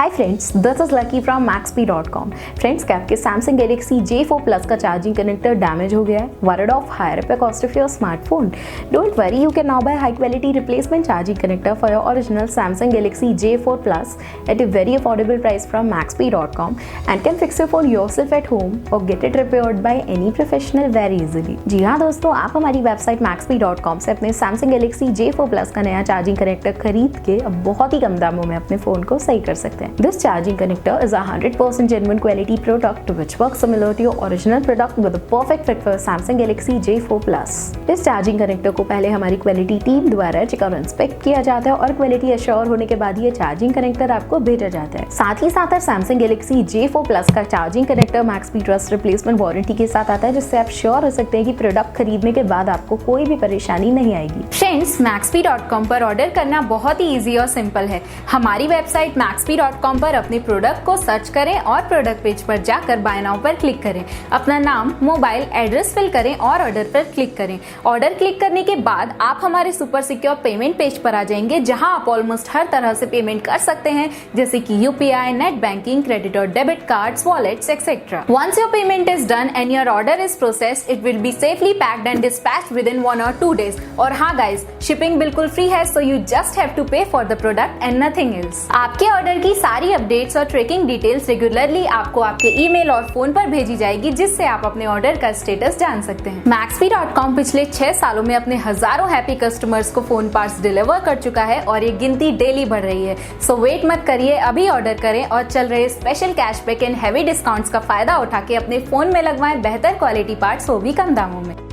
Hi friends, this is lucky from maxp.com। Friends, क्या आपके Samsung Galaxy J4 Plus का charging connector damage हो गया है? Worried of higher repair cost of your smartphone? Don't worry, you can now buy high quality replacement charging connector for your original Samsung Galaxy J4 Plus at a very affordable price from maxp.com and can fix your phone yourself at home or get it repaired by any professional very easily। जी हाँ दोस्तों, आप हमारी website maxp.com से अपने Samsung Galaxy J4 Plus का नया charging connector खरीद के अब बहुत ही कम दामों में अपने फोन को सही कर सकते हैं। This charging connector is a 100% genuine quality product which works similar to your original product with a perfect fit for Samsung Galaxy J4 Plus। इस चार्जिंग कनेक्टर को पहले हमारी क्वालिटी टीम द्वारा चेक और इंस्पेक्ट किया जाता है और क्वालिटी एश्योर होने के बाद ये चार्जिंग कनेक्टर आपको भेजा जाता है। साथ ही साथ Samsung Galaxy J4 Plus का charging connector मैक्सपी trust replacement warranty के साथ आता है, जिससे आप श्योर हो सकते हैं कि प्रोडक्ट खरीदने के बाद आपको कोई भी परेशानी नहीं आएगी। फ्रेंड्स, maxp.com पर ऑर्डर करना बहुत ही इजी और सिंपल है। हमारी वेबसाइट maxp.com पर अपने प्रोडक्ट को सर्च करें और प्रोडक्ट पेज पर जाकर बाय नाउ पर क्लिक करें। अपना नाम, मोबाइल एड्रेस फिल करें और ऑर्डर पर क्लिक करें। ऑर्डर क्लिक करने के बाद आप हमारे सुपर सिक्योर पेमेंट पेज पर आ जाएंगे, जहां आप ऑलमोस्ट हर तरह से पेमेंट कर सकते हैं, जैसे कि यूपीआई, नेट बैंकिंग, क्रेडिट और debit cards, wallets etcetera. Once your payment is done and your order is processed, it will be safely packed and dispatched within 1 or 2 days। और हाँ गाइस, शिपिंग बिल्कुल free है, so you just have to pay for the product and nothing else. आपके order की सारी updates और tracking details regularly आपको आपके ईमेल और फोन पर भेजी जाएगी, जिससे आप अपने ऑर्डर का स्टेटस जान सकते हैं। maxp.com पिछले 6 सालों में अपने हजारों हैप्पी कस्टमर्स को फोन पार्ट्स डिलीवर कर चुका है और ये गिनती डेली बढ़ रही है। सो वेट मत करिए, अभी ऑर्डर करें और चल रहे special cashback and heavy discounts का फायदा उठा के अपने फोन में लगवाएं बेहतर क्वालिटी पार्ट्स, वो भी कम दामों में।